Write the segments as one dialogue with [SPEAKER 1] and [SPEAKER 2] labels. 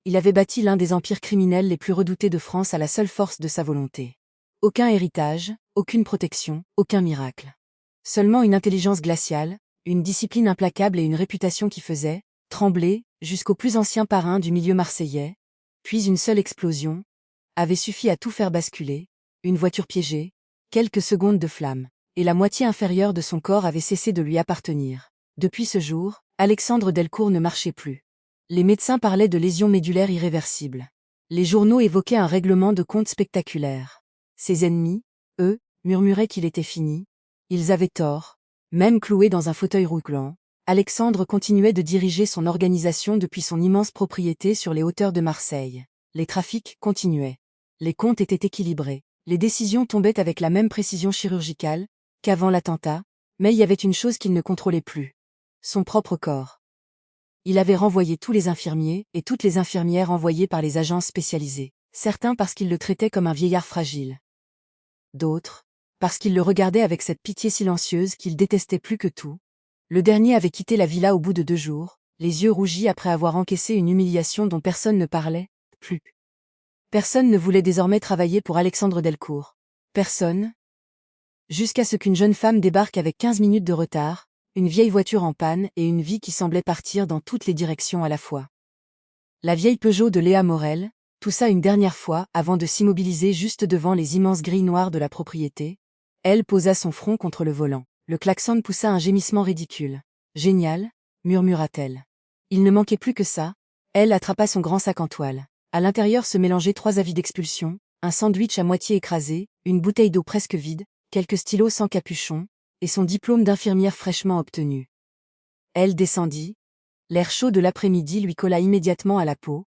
[SPEAKER 1] Il avait bâti l'un des empires criminels les plus redoutés de France à la seule force de sa volonté. Aucun héritage, aucune protection, aucun miracle. Seulement une intelligence glaciale, une discipline implacable et une réputation qui faisait trembler jusqu'aux plus anciens parrains du milieu marseillais. Puis une seule explosion avait suffi à tout faire basculer, une voiture piégée, quelques secondes de flamme, et la moitié inférieure de son corps avait cessé de lui appartenir. Depuis ce jour, Alexandre Delcourt ne marchait plus. Les médecins parlaient de lésions médulaires irréversibles. Les journaux évoquaient un règlement de compte spectaculaire. Ses ennemis, eux, murmuraient qu'il était fini. Ils avaient tort. Même cloué dans un fauteuil roulant, Alexandre continuait de diriger son organisation depuis son immense propriété sur les hauteurs de Marseille. Les trafics continuaient. Les comptes étaient équilibrés. Les décisions tombaient avec la même précision chirurgicale qu'avant l'attentat, mais il y avait une chose qu'il ne contrôlait plus. Son propre corps. Il avait renvoyé tous les infirmiers et toutes les infirmières envoyées par les agences spécialisées, certains parce qu'ils le traitaient comme un vieillard fragile. D'autres, parce qu'ils le regardaient avec cette pitié silencieuse qu'il détestait plus que tout. Le dernier avait quitté la villa au bout de 2 jours, les yeux rougis après avoir encaissé une humiliation dont personne ne parlait, plus. Personne ne voulait désormais travailler pour Alexandre Delcourt. Personne. Jusqu'à ce qu'une jeune femme débarque avec 15 minutes de retard, une vieille voiture en panne et une vie qui semblait partir dans toutes les directions à la fois. La vieille Peugeot de Léa Morel, tout ça une dernière fois avant de s'immobiliser juste devant les immenses grilles noires de la propriété. Elle posa son front contre le volant. Le klaxon poussa un gémissement ridicule. Génial, murmura-t-elle. Il ne manquait plus que ça. Elle attrapa son grand sac en toile. À l'intérieur se mélangeaient 3 avis d'expulsion, un sandwich à moitié écrasé, une bouteille d'eau presque vide, quelques stylos sans capuchon, et son diplôme d'infirmière fraîchement obtenu. Elle descendit. L'air chaud de l'après-midi lui colla immédiatement à la peau.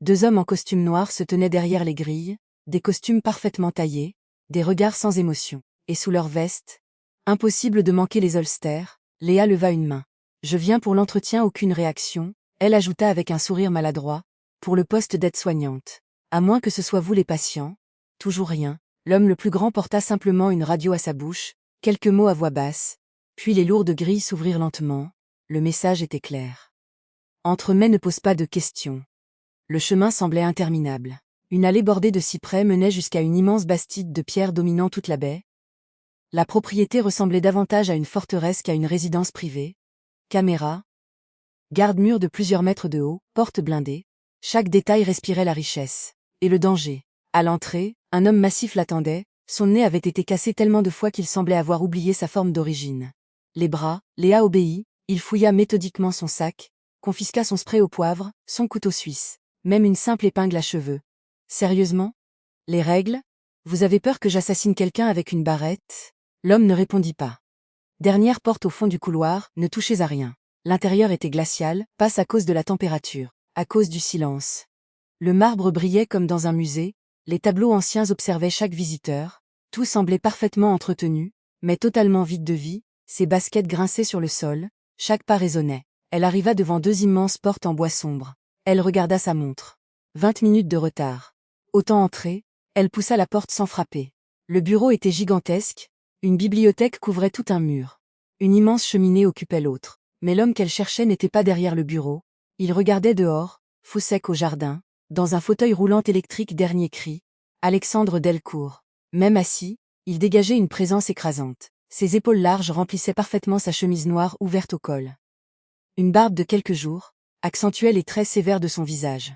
[SPEAKER 1] 2 hommes en costume noir se tenaient derrière les grilles, des costumes parfaitement taillés, des regards sans émotion. Et sous leur veste, impossible de manquer les holsters, Léa leva une main. Je viens pour l'entretien, aucune réaction, elle ajouta avec un sourire maladroit, pour le poste d'aide-soignante. À moins que ce soit vous les patients. Toujours rien. L'homme le plus grand porta simplement une radio à sa bouche, quelques mots à voix basse, puis les lourdes grilles s'ouvrirent lentement. Le message était clair. Entre mais ne pose pas de questions. Le chemin semblait interminable. Une allée bordée de cyprès menait jusqu'à une immense bastide de pierre dominant toute la baie. La propriété ressemblait davantage à une forteresse qu'à une résidence privée. Caméras, garde-murs de plusieurs mètres de haut, portes blindées. Chaque détail respirait la richesse. Et le danger. À l'entrée, un homme massif l'attendait, son nez avait été cassé tellement de fois qu'il semblait avoir oublié sa forme d'origine. Les bras, Léa obéit, il fouilla méthodiquement son sac, confisqua son spray au poivre, son couteau suisse, même une simple épingle à cheveux. Sérieusement? Les règles? Vous avez peur que j'assassine quelqu'un avec une barrette? L'homme ne répondit pas. Dernière porte au fond du couloir, ne touchez à rien. L'intérieur était glacial, passe à cause de la température, à cause du silence. Le marbre brillait comme dans un musée, les tableaux anciens observaient chaque visiteur, tout semblait parfaitement entretenu, mais totalement vide de vie, ses baskets grinçaient sur le sol, chaque pas résonnait. Elle arriva devant 2 immenses portes en bois sombre. Elle regarda sa montre. 20 minutes de retard. Autant entrer, elle poussa la porte sans frapper. Le bureau était gigantesque, une bibliothèque couvrait tout un mur. Une immense cheminée occupait l'autre. Mais l'homme qu'elle cherchait n'était pas derrière le bureau. Il regardait dehors, fou sec au jardin, dans un fauteuil roulant électrique dernier cri. Alexandre Delcourt. Même assis, il dégageait une présence écrasante. Ses épaules larges remplissaient parfaitement sa chemise noire ouverte au col. Une barbe de quelques jours accentuait les traits sévères de son visage.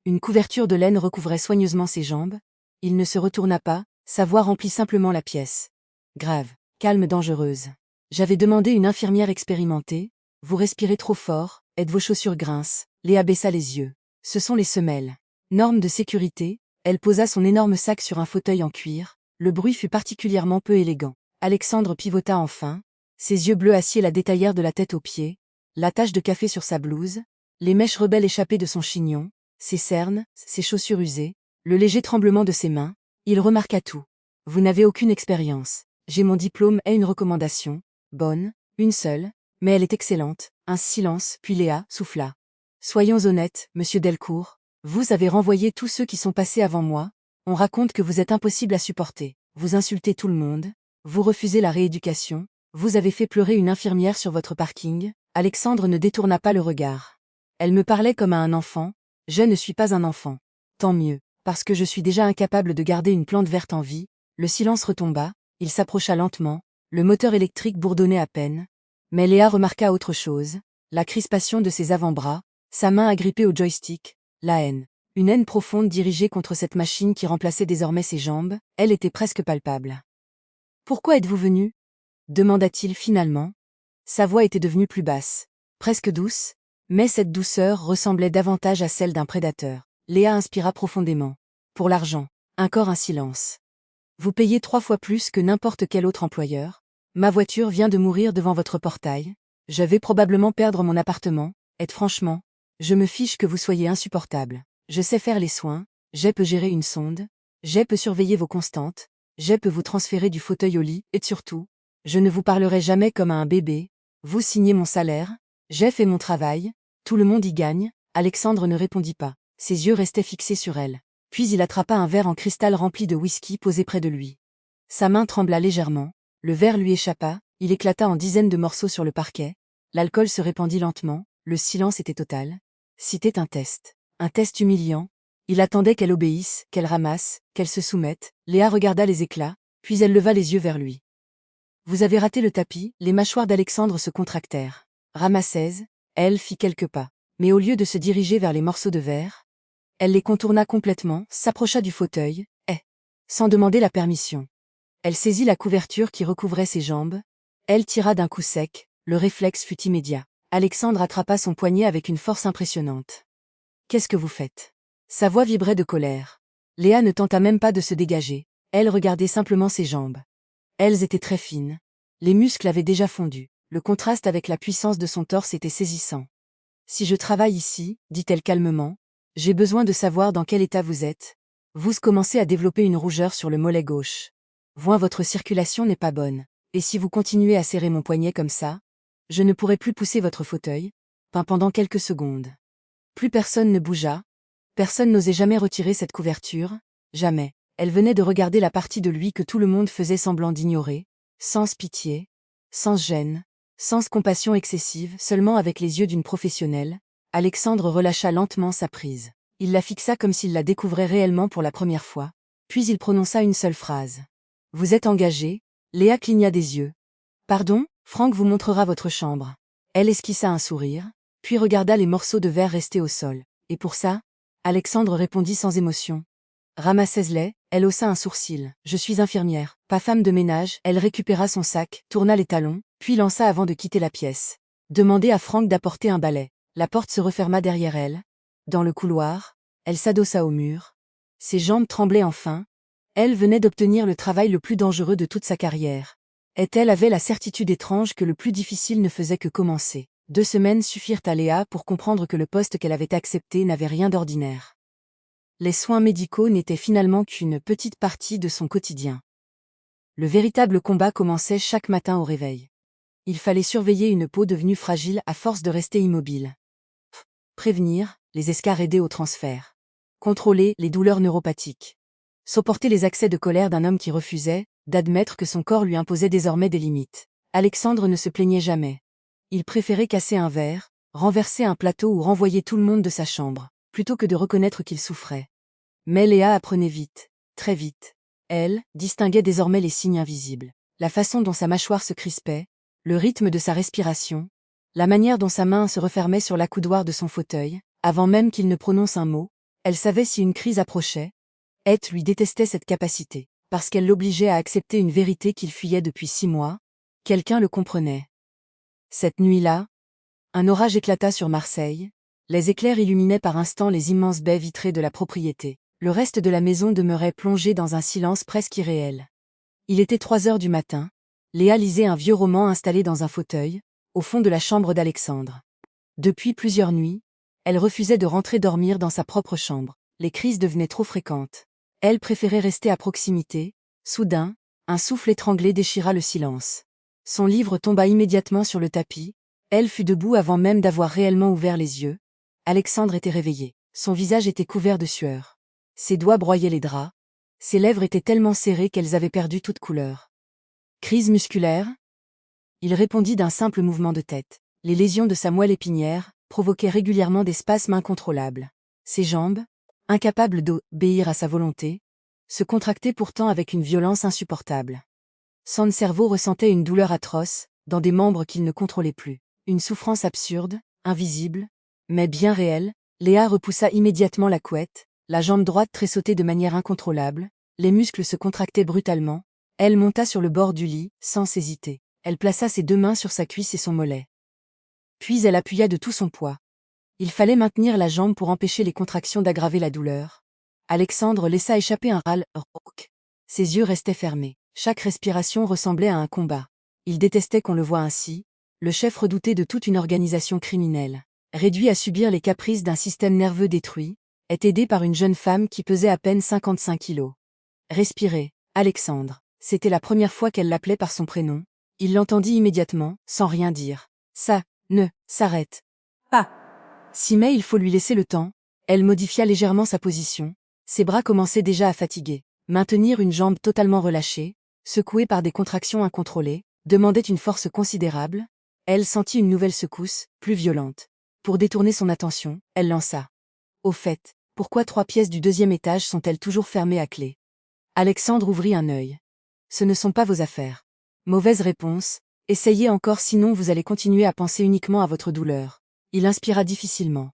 [SPEAKER 1] Une couverture de laine recouvrait soigneusement ses jambes. Il ne se retourna pas, sa voix remplit simplement la pièce. Grave, calme, dangereuse. J'avais demandé une infirmière expérimentée. Vous respirez trop fort, vos chaussures grincent. Léa baissa les yeux. Ce sont les semelles. Norme de sécurité, elle posa son énorme sac sur un fauteuil en cuir. Le bruit fut particulièrement peu élégant. Alexandre pivota enfin. Ses yeux bleus acier la détaillèrent de la tête aux pieds. La tache de café sur sa blouse. Les mèches rebelles échappées de son chignon. Ses cernes, ses chaussures usées. Le léger tremblement de ses mains. Il remarqua tout. Vous n'avez aucune expérience. J'ai mon diplôme et une recommandation. Bonne, une seule, mais elle est excellente. Un silence, puis Léa souffla. Soyons honnêtes, monsieur Delcourt. Vous avez renvoyé tous ceux qui sont passés avant moi. On raconte que vous êtes impossible à supporter. Vous insultez tout le monde. Vous refusez la rééducation. Vous avez fait pleurer une infirmière sur votre parking. Alexandre ne détourna pas le regard. Elle me parlait comme à un enfant. Je ne suis pas un enfant. Tant mieux, parce que je suis déjà incapable de garder une plante verte en vie. Le silence retomba, il s'approcha lentement, le moteur électrique bourdonnait à peine. Mais Léa remarqua autre chose, la crispation de ses avant-bras, sa main agrippée au joystick, la haine. Une haine profonde dirigée contre cette machine qui remplaçait désormais ses jambes, elle était presque palpable. « Pourquoi êtes-vous venu » demanda-t-il finalement. Sa voix était devenue plus basse, presque douce, mais cette douceur ressemblait davantage à celle d'un prédateur. Léa inspira profondément. Pour l'argent. Encore un silence. Vous payez 3 fois plus que n'importe quel autre employeur. Ma voiture vient de mourir devant votre portail. Je vais probablement perdre mon appartement. Et franchement, je me fiche que vous soyez insupportable. Je sais faire les soins, je peux gérer une sonde, je peux surveiller vos constantes, je peux vous transférer du fauteuil au lit, et surtout, je ne vous parlerai jamais comme à un bébé. Vous signez mon salaire, j'ai fait mon travail, tout le monde y gagne. Alexandre ne répondit pas. Ses yeux restaient fixés sur elle. Puis il attrapa un verre en cristal rempli de whisky posé près de lui. Sa main trembla légèrement, le verre lui échappa, il éclata en dizaines de morceaux sur le parquet. L'alcool se répandit lentement, le silence était total. C'était un test humiliant. Il attendait qu'elle obéisse, qu'elle ramasse, qu'elle se soumette. Léa regarda les éclats, puis elle leva les yeux vers lui. Vous avez raté le tapis, les mâchoires d'Alexandre se contractèrent. Ramassaise, elle fit quelques pas. Mais au lieu de se diriger vers les morceaux de verre, elle les contourna complètement, s'approcha du fauteuil, sans demander la permission. Elle saisit la couverture qui recouvrait ses jambes. Elle tira d'un coup sec, le réflexe fut immédiat. Alexandre attrapa son poignet avec une force impressionnante. Qu'est-ce que vous faites ? Sa voix vibrait de colère. Léa ne tenta même pas de se dégager. Elle regardait simplement ses jambes. Elles étaient très fines. Les muscles avaient déjà fondu. Le contraste avec la puissance de son torse était saisissant. Si je travaille ici, dit-elle calmement, j'ai besoin de savoir dans quel état vous êtes. Vous commencez à développer une rougeur sur le mollet gauche. Votre circulation n'est pas bonne. Et si vous continuez à serrer mon poignet comme ça, je ne pourrai plus pousser votre fauteuil, pendant quelques secondes. Plus personne ne bougea. Personne n'osait jamais retirer cette couverture, jamais. Elle venait de regarder la partie de lui que tout le monde faisait semblant d'ignorer, sans pitié, sans gêne, sans compassion excessive, seulement avec les yeux d'une professionnelle. Alexandre relâcha lentement sa prise. Il la fixa comme s'il la découvrait réellement pour la première fois, puis il prononça une seule phrase. « Vous êtes engagé ?» Léa cligna des yeux. « Pardon, Franck vous montrera votre chambre. » Elle esquissa un sourire, puis regarda les morceaux de verre restés au sol. « Et pour ça ?» Alexandre répondit sans émotion. « Ramassez-les », elle haussa un sourcil. « Je suis infirmière, pas femme de ménage. » Elle récupéra son sac, tourna les talons, puis lança avant de quitter la pièce. Demandez à Franck d'apporter un balai. La porte se referma derrière elle. Dans le couloir, elle s'adossa au mur. Ses jambes tremblaient enfin. Elle venait d'obtenir le travail le plus dangereux de toute sa carrière. Et elle avait la certitude étrange que le plus difficile ne faisait que commencer. 2 semaines suffirent à Léa pour comprendre que le poste qu'elle avait accepté n'avait rien d'ordinaire. Les soins médicaux n'étaient finalement qu'une petite partie de son quotidien. Le véritable combat commençait chaque matin au réveil. Il fallait surveiller une peau devenue fragile à force de rester immobile. Prévenir, les escarres aider au transfert. Contrôler les douleurs neuropathiques. Supporter les accès de colère d'un homme qui refusait d'admettre que son corps lui imposait désormais des limites. Alexandre ne se plaignait jamais. Il préférait casser un verre, renverser un plateau ou renvoyer tout le monde de sa chambre, plutôt que de reconnaître qu'il souffrait. Mais Léa apprenait vite, très vite. Elle distinguait désormais les signes invisibles. La façon dont sa mâchoire se crispait, le rythme de sa respiration, la manière dont sa main se refermait sur l'accoudoir de son fauteuil, avant même qu'il ne prononce un mot. Elle savait si une crise approchait. Ed lui détestait cette capacité, parce qu'elle l'obligeait à accepter une vérité qu'il fuyait depuis 6 mois. Quelqu'un le comprenait. Cette nuit-là, un orage éclata sur Marseille. Les éclairs illuminaient par instants les immenses baies vitrées de la propriété. Le reste de la maison demeurait plongé dans un silence presque irréel. Il était 3 heures du matin. Léa lisait un vieux roman installé dans un fauteuil, au fond de la chambre d'Alexandre. Depuis plusieurs nuits, elle refusait de rentrer dormir dans sa propre chambre. Les crises devenaient trop fréquentes. Elle préférait rester à proximité. Soudain, un souffle étranglé déchira le silence. Son livre tomba immédiatement sur le tapis. Elle fut debout avant même d'avoir réellement ouvert les yeux. Alexandre était réveillé. Son visage était couvert de sueur. Ses doigts broyaient les draps. Ses lèvres étaient tellement serrées qu'elles avaient perdu toute couleur. Crise musculaire ? Il répondit d'un simple mouvement de tête. Les lésions de sa moelle épinière provoquaient régulièrement des spasmes incontrôlables. Ses jambes, incapables d'obéir à sa volonté, se contractaient pourtant avec une violence insupportable. Son cerveau ressentait une douleur atroce, dans des membres qu'il ne contrôlait plus. Une souffrance absurde, invisible, mais bien réelle. Léa repoussa immédiatement la couette, la jambe droite tressautée de manière incontrôlable, les muscles se contractaient brutalement. Elle monta sur le bord du lit, sans hésiter. Elle plaça ses 2 mains sur sa cuisse et son mollet. Puis elle appuya de tout son poids. Il fallait maintenir la jambe pour empêcher les contractions d'aggraver la douleur. Alexandre laissa échapper un râle rauque. Ses yeux restaient fermés. Chaque respiration ressemblait à un combat. Il détestait qu'on le voie ainsi, le chef redouté de toute une organisation criminelle. Réduit à subir les caprices d'un système nerveux détruit, est aidé par une jeune femme qui pesait à peine 55 kilos. Respirez, Alexandre. C'était la première fois qu'elle l'appelait par son prénom. Il l'entendit immédiatement, sans rien dire. Ça ne s'arrête pas. Si mais il faut lui laisser le temps. Elle modifia légèrement sa position. Ses bras commençaient déjà à fatiguer. Maintenir une jambe totalement relâchée, secouée par des contractions incontrôlées, demandait une force considérable. Elle sentit une nouvelle secousse, plus violente. Pour détourner son attention, elle lança. Au fait, pourquoi 3 pièces du 2e étage sont-elles toujours fermées à clé? Alexandre ouvrit un œil. Ce ne sont pas vos affaires. Mauvaise réponse. Essayez encore sinon vous allez continuer à penser uniquement à votre douleur. Il inspira difficilement.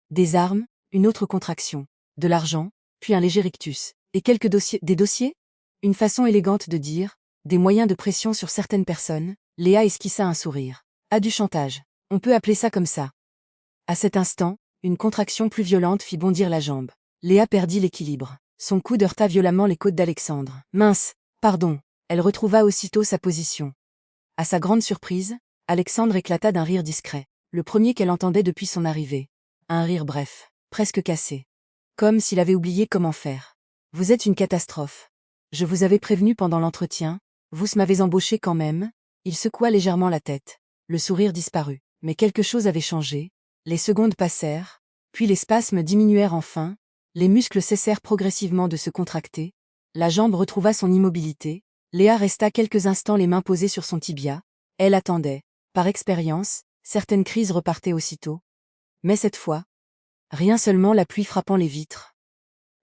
[SPEAKER 1] Des armes, une autre contraction. De l'argent, puis un léger rictus. Et quelques dossiers. Des dossiers? Une façon élégante de dire, des moyens de pression sur certaines personnes. Léa esquissa un sourire. Ah, du chantage. On peut appeler ça comme ça. À cet instant, une contraction plus violente fit bondir la jambe. Léa perdit l'équilibre. Son coude heurta violemment les côtes d'Alexandre. Mince, pardon. Elle retrouva aussitôt sa position. À sa grande surprise, Alexandre éclata d'un rire discret. Le premier qu'elle entendait depuis son arrivée. Un rire bref, presque cassé. Comme s'il avait oublié comment faire. Vous êtes une catastrophe. Je vous avais prévenu pendant l'entretien, vous m'avez embauché quand même. Il secoua légèrement la tête. Le sourire disparut. Mais quelque chose avait changé. Les secondes passèrent, puis les spasmes diminuèrent enfin, les muscles cessèrent progressivement de se contracter, la jambe retrouva son immobilité, Léa resta quelques instants les mains posées sur son tibia. Elle attendait. Par expérience, certaines crises repartaient aussitôt. Mais cette fois, rien seulement la pluie frappant les vitres.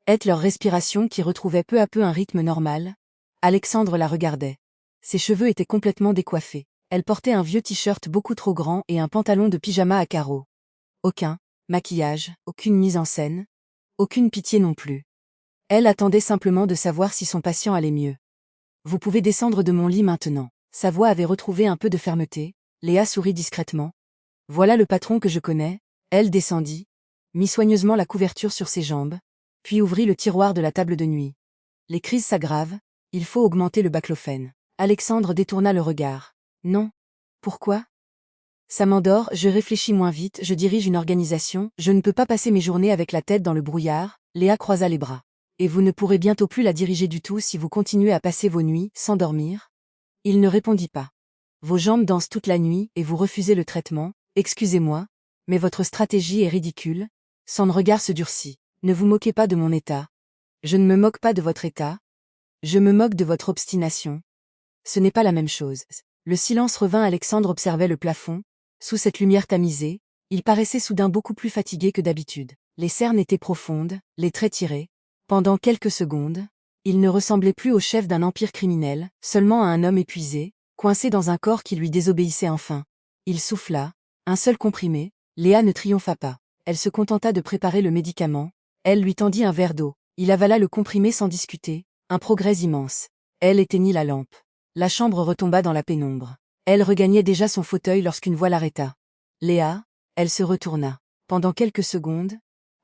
[SPEAKER 1] Et leur respiration qui retrouvait peu à peu un rythme normal. Alexandre la regardait. Ses cheveux étaient complètement décoiffés. Elle portait un vieux t-shirt beaucoup trop grand et un pantalon de pyjama à carreaux. Aucun maquillage, aucune mise en scène, aucune pitié non plus. Elle attendait simplement de savoir si son patient allait mieux. Vous pouvez descendre de mon lit maintenant. Sa voix avait retrouvé un peu de fermeté. Léa sourit discrètement. Voilà le patron que je connais. Elle descendit, mit soigneusement la couverture sur ses jambes, puis ouvrit le tiroir de la table de nuit. Les crises s'aggravent, il faut augmenter le baclofène. Alexandre détourna le regard. Non. Pourquoi? Ça m'endort, je réfléchis moins vite, je dirige une organisation, je ne peux pas passer mes journées avec la tête dans le brouillard. Léa croisa les bras. Et vous ne pourrez bientôt plus la diriger du tout si vous continuez à passer vos nuits sans dormir? Il ne répondit pas. Vos jambes dansent toute la nuit et vous refusez le traitement. Excusez-moi, mais votre stratégie est ridicule. Son regard se durcit. Ne vous moquez pas de mon état. Je ne me moque pas de votre état. Je me moque de votre obstination. Ce n'est pas la même chose. Le silence revint. Alexandre observait le plafond. Sous cette lumière tamisée, il paraissait soudain beaucoup plus fatigué que d'habitude. Les cernes étaient profondes, les traits tirés. Pendant quelques secondes, il ne ressemblait plus au chef d'un empire criminel, seulement à un homme épuisé, coincé dans un corps qui lui désobéissait enfin. Il souffla. Un seul comprimé. Léa ne triompha pas. Elle se contenta de préparer le médicament. Elle lui tendit un verre d'eau. Il avala le comprimé sans discuter. Un progrès immense. Elle éteignit la lampe. La chambre retomba dans la pénombre. Elle regagnait déjà son fauteuil lorsqu'une voix l'arrêta. Léa, elle se retourna. Pendant quelques secondes,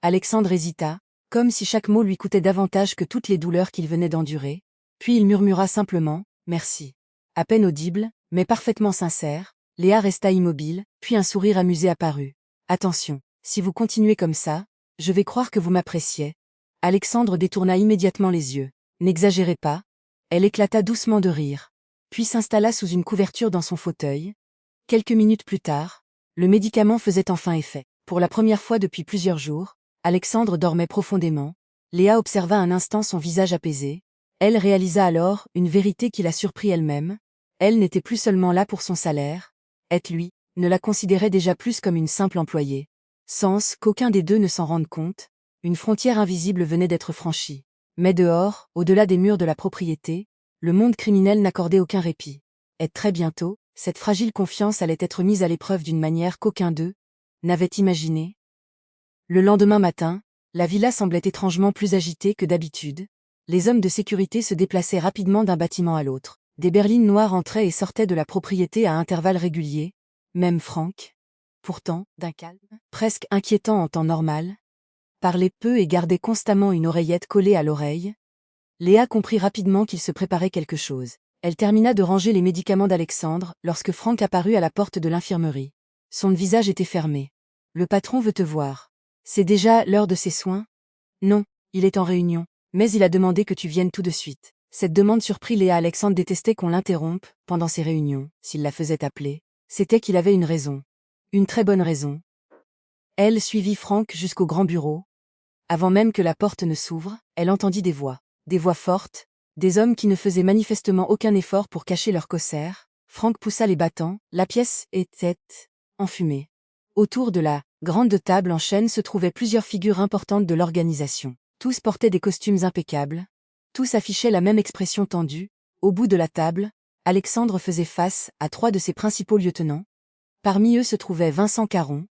[SPEAKER 1] Alexandre hésita, comme si chaque mot lui coûtait davantage que toutes les douleurs qu'il venait d'endurer. Puis il murmura simplement, merci. À peine audible, mais parfaitement sincère, Léa resta immobile, puis un sourire amusé apparut. Attention, si vous continuez comme ça, je vais croire que vous m'appréciez. Alexandre détourna immédiatement les yeux. N'exagérez pas. Elle éclata doucement de rire. Puis s'installa sous une couverture dans son fauteuil. Quelques minutes plus tard, le médicament faisait enfin effet. Pour la première fois depuis plusieurs jours, Alexandre dormait profondément. Léa observa un instant son visage apaisé. Elle réalisa alors une vérité qui la surprit elle-même. Elle n'était plus seulement là pour son salaire. Et lui, ne la considérait déjà plus comme une simple employée. Sans qu'aucun des deux ne s'en rende compte, Une frontière invisible venait d'être franchie. Mais dehors, au-delà des murs de la propriété, le monde criminel n'accordait aucun répit. Et très bientôt, cette fragile confiance allait être mise à l'épreuve d'une manière qu'aucun d'eux n'avait imaginée. Le lendemain matin, la villa semblait étrangement plus agitée que d'habitude. Les hommes de sécurité se déplaçaient rapidement d'un bâtiment à l'autre. Des berlines noires entraient et sortaient de la propriété à intervalles réguliers. Même Franck, pourtant, d'un calme presque inquiétant en temps normal, parlait peu et gardait constamment une oreillette collée à l'oreille. Léa comprit rapidement qu'il se préparait quelque chose. Elle termina de ranger les médicaments d'Alexandre lorsque Franck apparut à la porte de l'infirmerie. Son visage était fermé. « Le patron veut te voir. C'est déjà l'heure de ses soins ? » ?»« Non, il est en réunion. Mais il a demandé que tu viennes tout de suite. » Cette demande surprit Léa. Alexandre détestait qu'on l'interrompe pendant ses réunions. S'il la faisait appeler, c'était qu'il avait une raison. Une très bonne raison. Elle suivit Franck jusqu'au grand bureau. Avant même que la porte ne s'ouvre, elle entendit des voix fortes, des hommes qui ne faisaient manifestement aucun effort pour cacher leur cossaire. Franck poussa les battants, la pièce était enfumée. Autour de la grande table en chêne se trouvaient plusieurs figures importantes de l'organisation. Tous portaient des costumes impeccables. Tous affichaient la même expression tendue. Au bout de la table, Alexandre faisait face à 3 de ses principaux lieutenants. Parmi eux se trouvait Vincent Caron,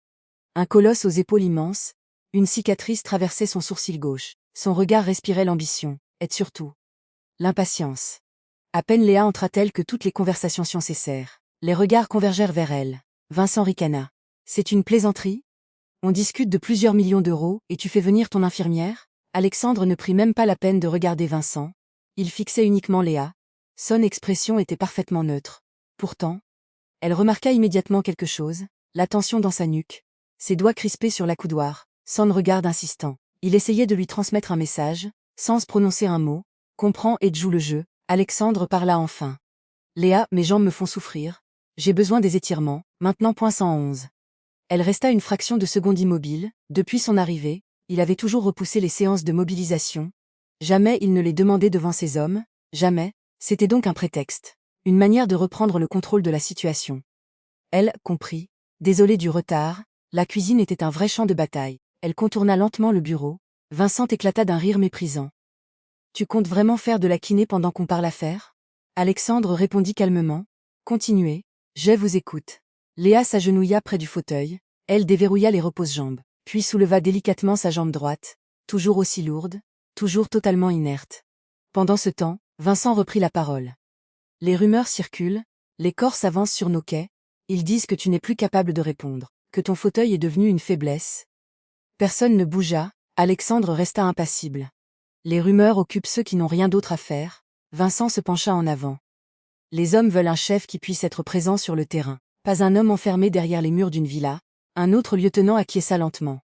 [SPEAKER 1] un colosse aux épaules immenses. Une cicatrice traversait son sourcil gauche. Son regard respirait l'ambition, et surtout l'impatience. À peine Léa entra-t-elle que toutes les conversations cessèrent. Les regards convergèrent vers elle. Vincent ricana. « C'est une plaisanterie ? On discute de plusieurs millions d'euros, et tu fais venir ton infirmière ?» Alexandre ne prit même pas la peine de regarder Vincent. Il fixait uniquement Léa. Son expression était parfaitement neutre. Pourtant, elle remarqua immédiatement quelque chose, la tension dans sa nuque, ses doigts crispés sur l'accoudoir, son regard insistant. Il essayait de lui transmettre un message, sans prononcer un mot. « Comprends et joue le jeu. » Alexandre parla enfin. « Léa, mes jambes me font souffrir. J'ai besoin des étirements, maintenant. Point 111. » Elle resta une fraction de seconde immobile. Depuis son arrivée, il avait toujours repoussé les séances de mobilisation. Jamais il ne les demandait devant ses hommes, jamais. C'était donc un prétexte, une manière de reprendre le contrôle de la situation. Elle comprit. Désolée du retard, la cuisine était un vrai champ de bataille. Elle contourna lentement le bureau. Vincent éclata d'un rire méprisant. « Tu comptes vraiment faire de la kiné pendant qu'on parle affaires ?» Alexandre répondit calmement. « Continuez, je vous écoute. » Léa s'agenouilla près du fauteuil. Elle déverrouilla les repose-jambes, puis souleva délicatement sa jambe droite, toujours aussi lourde, toujours totalement inerte. Pendant ce temps, Vincent reprit la parole. « Les rumeurs circulent, les Corses avancent sur nos quais, ils disent que tu n'es plus capable de répondre, que ton fauteuil est devenu une faiblesse. » Personne ne bougea. Alexandre resta impassible. Les rumeurs occupent ceux qui n'ont rien d'autre à faire. Vincent se pencha en avant. Les hommes veulent un chef qui puisse être présent sur le terrain. Pas un homme enfermé derrière les murs d'une villa. Un autre lieutenant acquiesça lentement.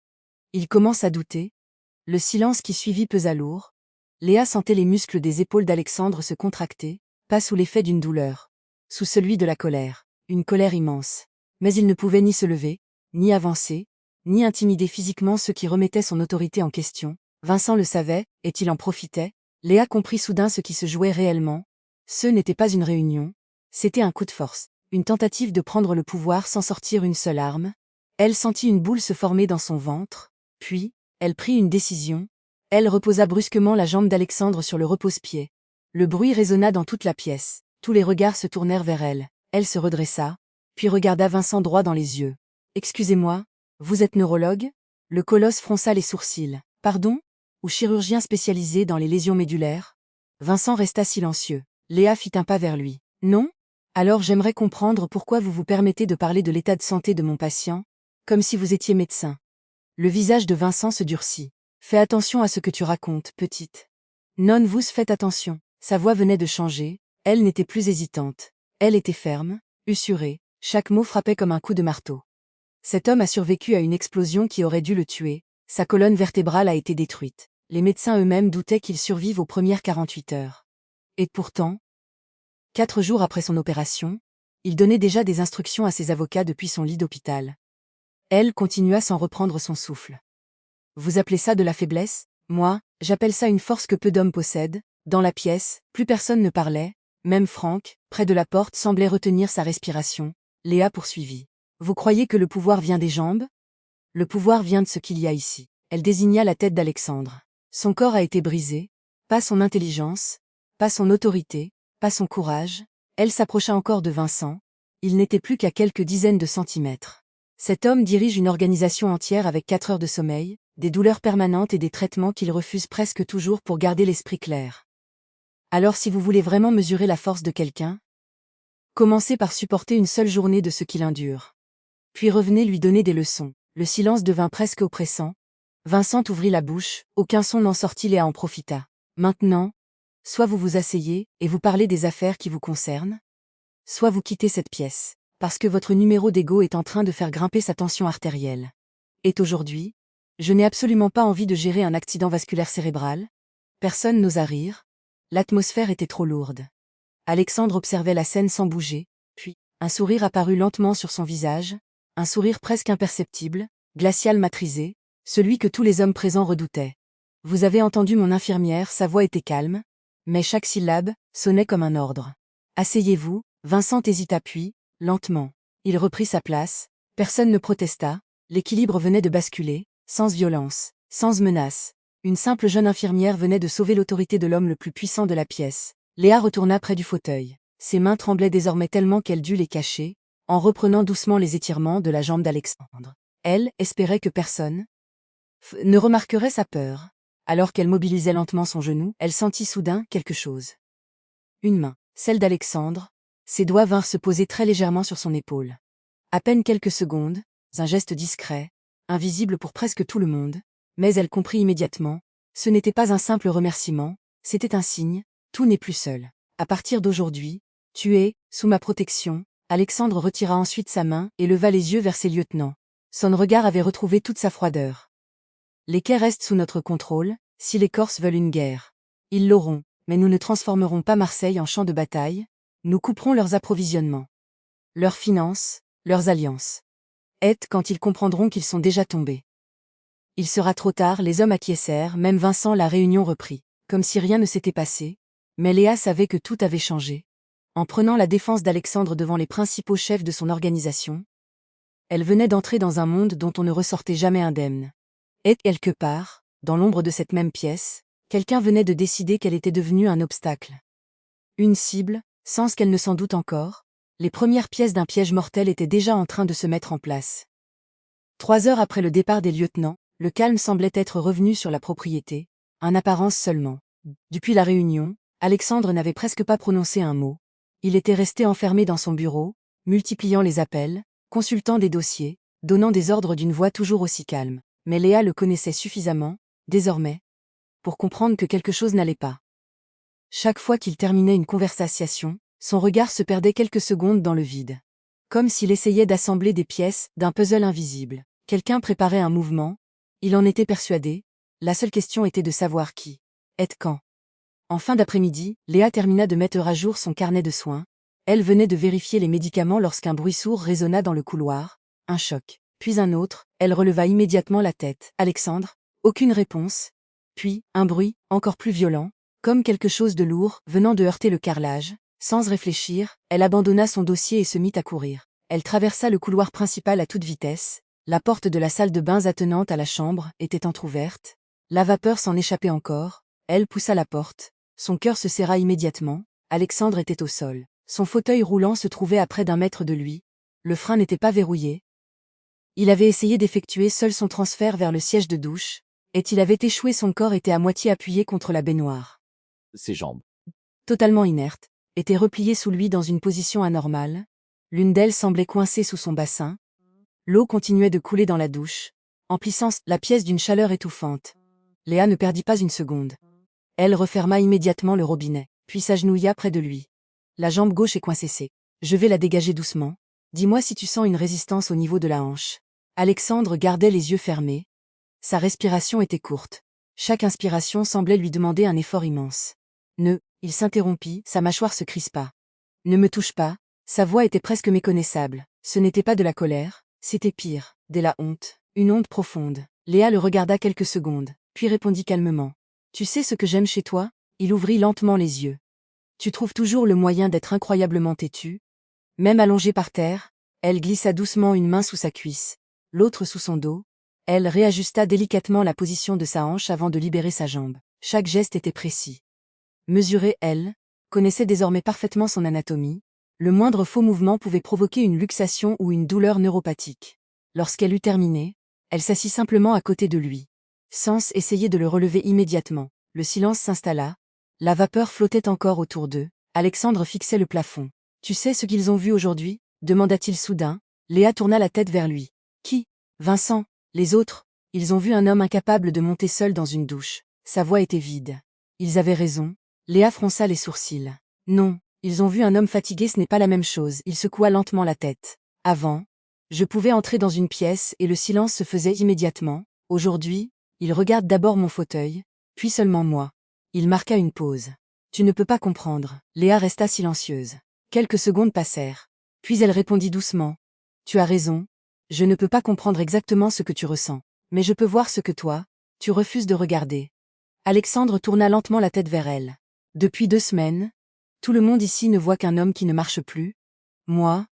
[SPEAKER 1] Il commence à douter. Le silence qui suivit pesa lourd. Léa sentait les muscles des épaules d'Alexandre se contracter, pas sous l'effet d'une douleur, sous celui de la colère, une colère immense. Mais il ne pouvait ni se lever, ni avancer, ni intimider physiquement ceux qui remettaient son autorité en question. Vincent le savait, et il en profitait. Léa comprit soudain ce qui se jouait réellement. Ce n'était pas une réunion, c'était un coup de force, une tentative de prendre le pouvoir sans sortir une seule arme. Elle sentit une boule se former dans son ventre, puis, elle prit une décision. Elle reposa brusquement la jambe d'Alexandre sur le repose-pied. Le bruit résonna dans toute la pièce. Tous les regards se tournèrent vers elle. Elle se redressa, puis regarda Vincent droit dans les yeux. « Excusez-moi, vous êtes neurologue ?» Le colosse fronça les sourcils. « Pardon ? Ou chirurgien spécialisé dans les lésions médulaires ?» Vincent resta silencieux. Léa fit un pas vers lui. « Non ? Alors j'aimerais comprendre pourquoi vous vous permettez de parler de l'état de santé de mon patient, comme si vous étiez médecin. » Le visage de Vincent se durcit. « Fais attention à ce que tu racontes, petite. » « Non, vous faites attention. » Sa voix venait de changer. Elle n'était plus hésitante. Elle était ferme, ussurée. Chaque mot frappait comme un coup de marteau. Cet homme a survécu à une explosion qui aurait dû le tuer. Sa colonne vertébrale a été détruite. Les médecins eux-mêmes doutaient qu'il survive aux premières 48 heures. Et pourtant, 4 jours après son opération, il donnait déjà des instructions à ses avocats depuis son lit d'hôpital. Elle continua sans reprendre son souffle. « Vous appelez ça de la faiblesse ? Moi, j'appelle ça une force que peu d'hommes possèdent. » Dans la pièce, plus personne ne parlait. Même Franck, près de la porte, semblait retenir sa respiration. Léa poursuivit. « Vous croyez que le pouvoir vient des jambes ? Le pouvoir vient de ce qu'il y a ici. Elle désigna la tête d'Alexandre. Son corps a été brisé, pas son intelligence, pas son autorité, pas son courage. Elle s'approcha encore de Vincent. Il n'était plus qu'à quelques dizaines de centimètres. Cet homme dirige une organisation entière avec 4 heures de sommeil, des douleurs permanentes et des traitements qu'il refuse presque toujours pour garder l'esprit clair. Alors si vous voulez vraiment mesurer la force de quelqu'un, commencez par supporter une seule journée de ce qu'il endure. Puis revenez lui donner des leçons. Le silence devint presque oppressant. Vincent ouvrit la bouche, aucun son n'en sortit, Léa en profita. Maintenant, soit vous vous asseyez et vous parlez des affaires qui vous concernent, soit vous quittez cette pièce, parce que votre numéro d'ego est en train de faire grimper sa tension artérielle. Et aujourd'hui, je n'ai absolument pas envie de gérer un accident vasculaire cérébral. Personne n'osa rire. L'atmosphère était trop lourde. Alexandre observait la scène sans bouger, puis, un sourire apparut lentement sur son visage, un sourire presque imperceptible, glacial matrisé, celui que tous les hommes présents redoutaient. Vous avez entendu mon infirmière, sa voix était calme, mais chaque syllabe sonnait comme un ordre. Asseyez-vous. Vincent hésita puis, lentement, il reprit sa place, personne ne protesta, l'équilibre venait de basculer, sans violence, sans menace. Une simple jeune infirmière venait de sauver l'autorité de l'homme le plus puissant de la pièce. Léa retourna près du fauteuil. Ses mains tremblaient désormais tellement qu'elle dut les cacher, en reprenant doucement les étirements de la jambe d'Alexandre. Elle espérait que personne ne remarquerait sa peur. Alors qu'elle mobilisait lentement son genou, elle sentit soudain quelque chose. Une main, celle d'Alexandre. Ses doigts vinrent se poser très légèrement sur son épaule. À peine quelques secondes, un geste discret, invisible pour presque tout le monde, mais elle comprit immédiatement, ce n'était pas un simple remerciement, c'était un signe, tout n'est plus seul. À partir d'aujourd'hui, tu es, sous ma protection. Alexandre retira ensuite sa main et leva les yeux vers ses lieutenants. Son regard avait retrouvé toute sa froideur. Les quais restent sous notre contrôle, si les Corses veulent une guerre. Ils l'auront, mais nous ne transformerons pas Marseille en champ de bataille, nous couperons leurs approvisionnements, leurs finances, leurs alliances. Et quand ils comprendront qu'ils sont déjà tombés. Il sera trop tard, les hommes acquiescèrent, même Vincent. La réunion reprit, comme si rien ne s'était passé, mais Léa savait que tout avait changé. En prenant la défense d'Alexandre devant les principaux chefs de son organisation, elle venait d'entrer dans un monde dont on ne ressortait jamais indemne. Et quelque part, dans l'ombre de cette même pièce, quelqu'un venait de décider qu'elle était devenue un obstacle. Une cible, sans qu'elle ne s'en doute encore, les premières pièces d'un piège mortel étaient déjà en train de se mettre en place. 3 heures après le départ des lieutenants, le calme semblait être revenu sur la propriété, en apparence seulement. Depuis la réunion, Alexandre n'avait presque pas prononcé un mot. Il était resté enfermé dans son bureau, multipliant les appels, consultant des dossiers, donnant des ordres d'une voix toujours aussi calme. Mais Léa le connaissait suffisamment, désormais, pour comprendre que quelque chose n'allait pas. Chaque fois qu'il terminait une conversation, son regard se perdait quelques secondes dans le vide. Comme s'il essayait d'assembler des pièces d'un puzzle invisible. Quelqu'un préparait un mouvement, il en était persuadé, la seule question était de savoir qui. Et quand. En fin d'après-midi, Léa termina de mettre à jour son carnet de soins. Elle venait de vérifier les médicaments lorsqu'un bruit sourd résonna dans le couloir, un choc. Puis un autre, elle releva immédiatement la tête. Alexandre, aucune réponse. Puis, un bruit, encore plus violent, comme quelque chose de lourd, venant de heurter le carrelage. Sans réfléchir, elle abandonna son dossier et se mit à courir. Elle traversa le couloir principal à toute vitesse. La porte de la salle de bains attenante à la chambre était entr'ouverte. La vapeur s'en échappait encore. Elle poussa la porte. Son cœur se serra immédiatement. Alexandre était au sol. Son fauteuil roulant se trouvait à près d'1 mètre de lui. Le frein n'était pas verrouillé. Il avait essayé d'effectuer seul son transfert vers le siège de douche, et il avait échoué. Son corps était à moitié appuyé contre la baignoire.
[SPEAKER 2] Ses jambes,
[SPEAKER 1] Totalement inerte, étaient repliées sous lui dans une position anormale. L'une d'elles semblait coincée sous son bassin. L'eau continuait de couler dans la douche, emplissant la pièce d'une chaleur étouffante. Léa ne perdit pas une seconde. Elle referma immédiatement le robinet, puis s'agenouilla près de lui. La jambe gauche est coincée. Je vais la dégager doucement. Dis-moi si tu sens une résistance au niveau de la hanche. Alexandre gardait les yeux fermés. Sa respiration était courte. Chaque inspiration semblait lui demander un effort immense. Il s'interrompit, sa mâchoire se crispa. Ne me touche pas. Sa voix était presque méconnaissable. Ce n'était pas de la colère, c'était pire, de la honte, une honte profonde. Léa le regarda quelques secondes, puis répondit calmement. Tu sais ce que j'aime chez toi? Il ouvrit lentement les yeux. Tu trouves toujours le moyen d'être incroyablement têtu? Même allongée par terre, elle glissa doucement une main sous sa cuisse, l'autre sous son dos. Elle réajusta délicatement la position de sa hanche avant de libérer sa jambe. Chaque geste était précis. Mesurée, elle connaissait désormais parfaitement son anatomie. Le moindre faux mouvement pouvait provoquer une luxation ou une douleur neuropathique. Lorsqu'elle eut terminé, elle s'assit simplement à côté de lui. Sans essayer de le relever immédiatement. Le silence s'installa. La vapeur flottait encore autour d'eux. Alexandre fixait le plafond. « Tu sais ce qu'ils ont vu aujourd'hui » demanda-t-il soudain. Léa tourna la tête vers lui. « Qui ?»« Vincent. Les autres. Ils ont vu un homme incapable de monter seul dans une douche. Sa voix était vide. Ils avaient raison. » Léa fronça les sourcils. « Non, ils ont vu un homme fatigué, ce n'est pas la même chose. » Il secoua lentement la tête. « Avant, je pouvais entrer dans une pièce et le silence se faisait immédiatement. Aujourd'hui, il regarde d'abord mon fauteuil, puis seulement moi. » Il marqua une pause. « Tu ne peux pas comprendre. » Léa resta silencieuse. Quelques secondes passèrent. Puis elle répondit doucement. « Tu as raison. Je ne peux pas comprendre exactement ce que tu ressens. Mais je peux voir ce que toi, tu refuses de regarder. » Alexandre tourna lentement la tête vers elle. « Depuis 2 semaines, tout le monde ici ne voit qu'un homme qui ne marche plus. Moi,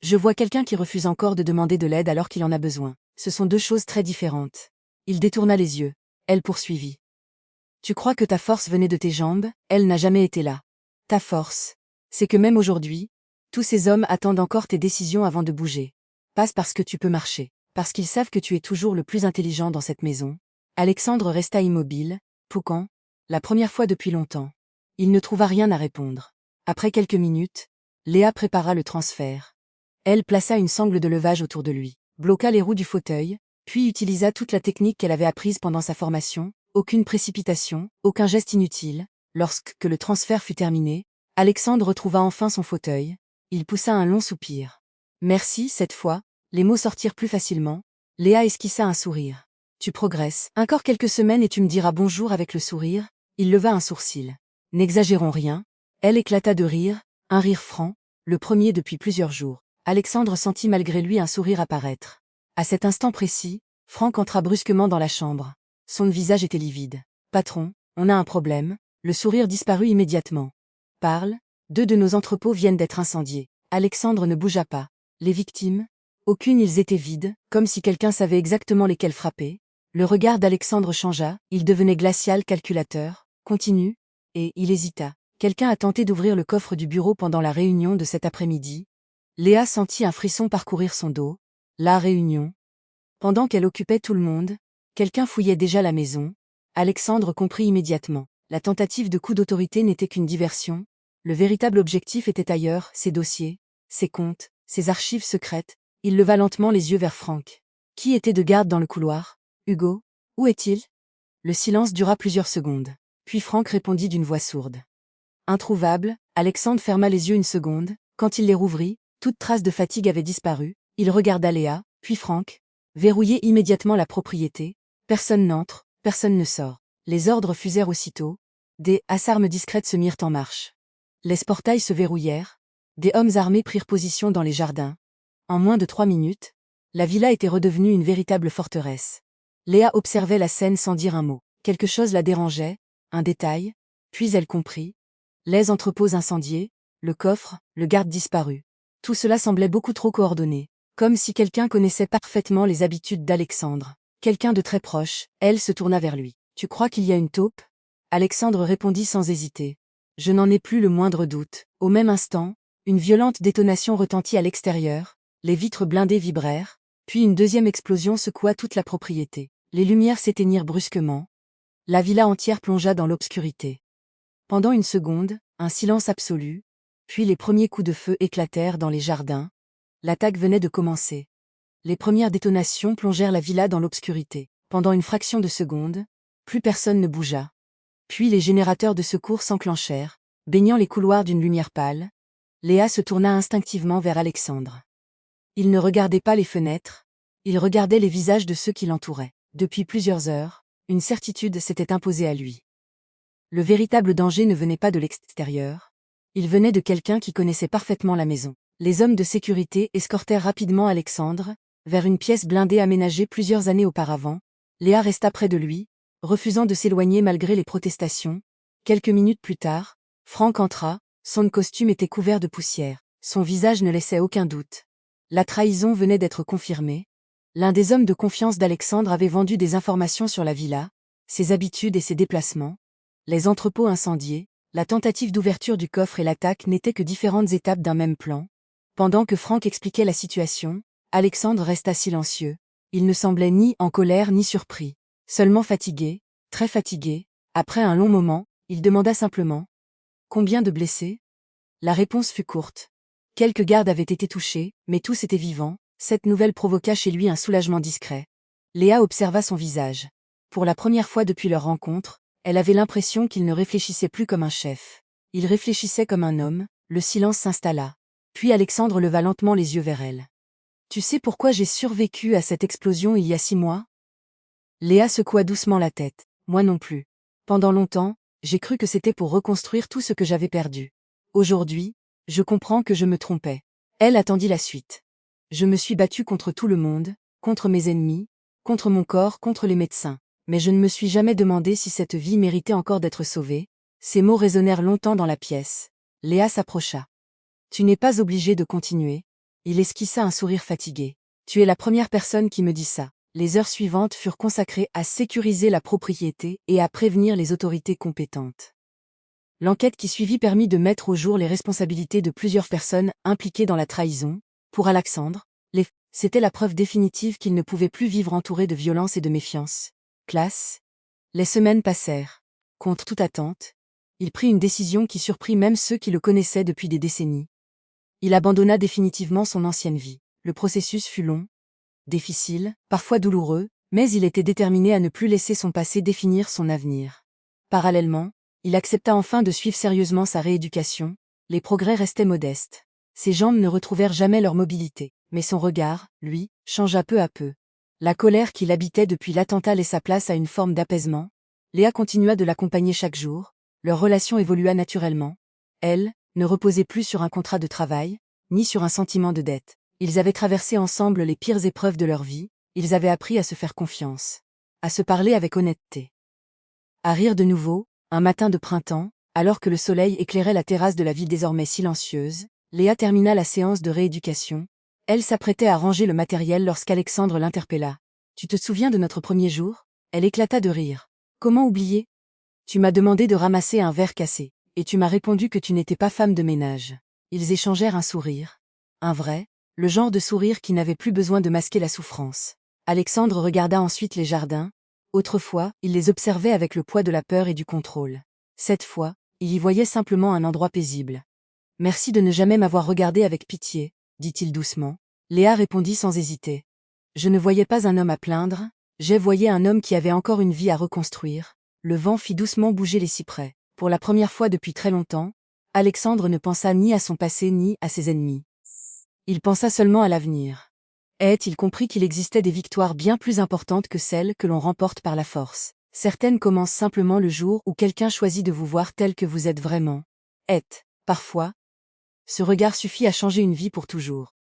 [SPEAKER 1] je vois quelqu'un qui refuse encore de demander de l'aide alors qu'il en a besoin. Ce sont 2 choses très différentes. » Il détourna les yeux. Elle poursuivit. « Tu crois que ta force venait de tes jambes? Elle n'a jamais été là. Ta force, c'est que même aujourd'hui, tous ces hommes attendent encore tes décisions avant de bouger. Passe parce que tu peux marcher. Parce qu'ils savent que tu es toujours le plus intelligent dans cette maison. » Alexandre resta immobile, pouquant, la première fois depuis longtemps. Il ne trouva rien à répondre. Après quelques minutes, Léa prépara le transfert. Elle plaça une sangle de levage autour de lui, bloqua les roues du fauteuil, puis utilisa toute la technique qu'elle avait apprise pendant sa formation. Aucune précipitation, aucun geste inutile. Lorsque le transfert fut terminé, Alexandre retrouva enfin son fauteuil. Il poussa un long soupir. « Merci, cette fois. » Les mots sortirent plus facilement. Léa esquissa un sourire. « Tu progresses. Encore quelques semaines et tu me diras bonjour avec le sourire. » Il leva un sourcil. « N'exagérons rien. » Elle éclata de rire, un rire franc, le premier depuis plusieurs jours. Alexandre sentit malgré lui un sourire apparaître. À cet instant précis, Franck entra brusquement dans la chambre. Son visage était livide. « Patron, on a un problème. » Le sourire disparut immédiatement. « Parle. 2 de nos entrepôts viennent d'être incendiés. » Alexandre ne bougea pas. « Les victimes ? » Aucune, ils étaient vides, comme si quelqu'un savait exactement lesquels frapper. Le regard d'Alexandre changea, il devenait glacial, calculateur, continu, et il hésita. Quelqu'un a tenté d'ouvrir le coffre du bureau pendant la réunion de cet après-midi. Léa sentit un frisson parcourir son dos. La réunion. Pendant qu'elle occupait tout le monde, quelqu'un fouillait déjà la maison. Alexandre comprit immédiatement. La tentative de coup d'autorité n'était qu'une diversion. Le véritable objectif était ailleurs, ses dossiers, ses comptes, ses archives secrètes. Il leva lentement les yeux vers Franck. Qui était de garde dans le couloir? Hugo? Où est-il? Le silence dura plusieurs secondes. Puis Franck répondit d'une voix sourde. Introuvable, Alexandre ferma les yeux une seconde. Quand il les rouvrit, toute trace de fatigue avait disparu. Il regarda Léa, puis Franck. Verrouillez immédiatement la propriété. Personne n'entre, personne ne sort. Les ordres fusèrent aussitôt. Des armes discrètes se mirent en marche. Les portails se verrouillèrent. Des hommes armés prirent position dans les jardins. En moins de 3 minutes, la villa était redevenue une véritable forteresse. Léa observait la scène sans dire un mot. Quelque chose la dérangeait, un détail, puis elle comprit. Les entrepôts incendiés, le coffre, le garde disparu. Tout cela semblait beaucoup trop coordonné, comme si quelqu'un connaissait parfaitement les habitudes d'Alexandre. Quelqu'un de très proche. Elle se tourna vers lui. « Tu crois qu'il y a une taupe ?» Alexandre répondit sans hésiter. « Je n'en ai plus le moindre doute. » Au même instant, une violente détonation retentit à l'extérieur. Les vitres blindées vibrèrent, puis une deuxième explosion secoua toute la propriété. Les lumières s'éteignirent brusquement. La villa entière plongea dans l'obscurité. Pendant une seconde, un silence absolu, puis les premiers coups de feu éclatèrent dans les jardins. L'attaque venait de commencer. Les premières détonations plongèrent la villa dans l'obscurité. Pendant une fraction de seconde, plus personne ne bougea. Puis les générateurs de secours s'enclenchèrent, baignant les couloirs d'une lumière pâle. Léa se tourna instinctivement vers Alexandre. Il ne regardait pas les fenêtres, il regardait les visages de ceux qui l'entouraient. Depuis plusieurs heures, une certitude s'était imposée à lui. Le véritable danger ne venait pas de l'extérieur, il venait de quelqu'un qui connaissait parfaitement la maison. Les hommes de sécurité escortèrent rapidement Alexandre vers une pièce blindée aménagée plusieurs années auparavant. Léa resta près de lui, refusant de s'éloigner malgré les protestations. Quelques minutes plus tard, Franck entra, son costume était couvert de poussière, son visage ne laissait aucun doute. La trahison venait d'être confirmée. L'un des hommes de confiance d'Alexandre avait vendu des informations sur la villa, ses habitudes et ses déplacements. Les entrepôts incendiés, la tentative d'ouverture du coffre et l'attaque n'étaient que différentes étapes d'un même plan. Pendant que Franck expliquait la situation, Alexandre resta silencieux. Il ne semblait ni en colère ni surpris, seulement fatigué, très fatigué. Après un long moment, il demanda simplement : « Combien de blessés ? » La réponse fut courte. Quelques gardes avaient été touchés, mais tous étaient vivants. Cette nouvelle provoqua chez lui un soulagement discret. Léa observa son visage. Pour la première fois depuis leur rencontre, elle avait l'impression qu'il ne réfléchissait plus comme un chef. Il réfléchissait comme un homme. Le silence s'installa. Puis Alexandre leva lentement les yeux vers elle. « Tu sais pourquoi j'ai survécu à cette explosion il y a 6 mois ? » Léa secoua doucement la tête. « Moi non plus. Pendant longtemps, j'ai cru que c'était pour reconstruire tout ce que j'avais perdu. Aujourd'hui, je comprends que je me trompais. » Elle attendit la suite. « Je me suis battue contre tout le monde, contre mes ennemis, contre mon corps, contre les médecins. Mais je ne me suis jamais demandé si cette vie méritait encore d'être sauvée. » Ces mots résonnèrent longtemps dans la pièce. Léa s'approcha. « Tu n'es pas obligé de continuer. » Il esquissa un sourire fatigué. « Tu es la première personne qui me dit ça. » Les heures suivantes furent consacrées à sécuriser la propriété et à prévenir les autorités compétentes. L'enquête qui suivit permit de mettre au jour les responsabilités de plusieurs personnes impliquées dans la trahison. Pour Alexandre, c'était la preuve définitive qu'il ne pouvait plus vivre entouré de violence et de méfiance. Classe. Les semaines passèrent. Contre toute attente, il prit une décision qui surprit même ceux qui le connaissaient depuis des décennies. Il abandonna définitivement son ancienne vie. Le processus fut long, difficile, parfois douloureux, mais il était déterminé à ne plus laisser son passé définir son avenir. Parallèlement, il accepta enfin de suivre sérieusement sa rééducation. Les progrès restaient modestes. Ses jambes ne retrouvèrent jamais leur mobilité, mais son regard, lui, changea peu à peu. La colère qui l'habitait depuis l'attentat laissa place à une forme d'apaisement. Léa continua de l'accompagner chaque jour. Leur relation évolua naturellement. Elle ne reposait plus sur un contrat de travail, ni sur un sentiment de dette. Ils avaient traversé ensemble les pires épreuves de leur vie. Ils avaient appris à se faire confiance, à se parler avec honnêteté, à rire de nouveau. Un matin de printemps, alors que le soleil éclairait la terrasse de la ville désormais silencieuse, Léa termina la séance de rééducation. Elle s'apprêtait à ranger le matériel lorsqu'Alexandre l'interpella. « Tu te souviens de notre premier jour ?» Elle éclata de rire. « Comment oublier ? Tu m'as demandé de ramasser un verre cassé, et tu m'as répondu que tu n'étais pas femme de ménage. » Ils échangèrent un sourire. Un vrai, le genre de sourire qui n'avait plus besoin de masquer la souffrance. Alexandre regarda ensuite les jardins. Autrefois, il les observait avec le poids de la peur et du contrôle. Cette fois, il y voyait simplement un endroit paisible. « Merci de ne jamais m'avoir regardé avec pitié, » dit-il doucement. Léa répondit sans hésiter. « Je ne voyais pas un homme à plaindre, je voyais un homme qui avait encore une vie à reconstruire. » Le vent fit doucement bouger les cyprès. Pour la première fois depuis très longtemps, Alexandre ne pensa ni à son passé ni à ses ennemis. Il pensa seulement à l'avenir. Il comprit qu'il existait des victoires bien plus importantes que celles que l'on remporte par la force. Certaines commencent simplement le jour où quelqu'un choisit de vous voir tel que vous êtes vraiment. Parfois, ce regard suffit à changer une vie pour toujours.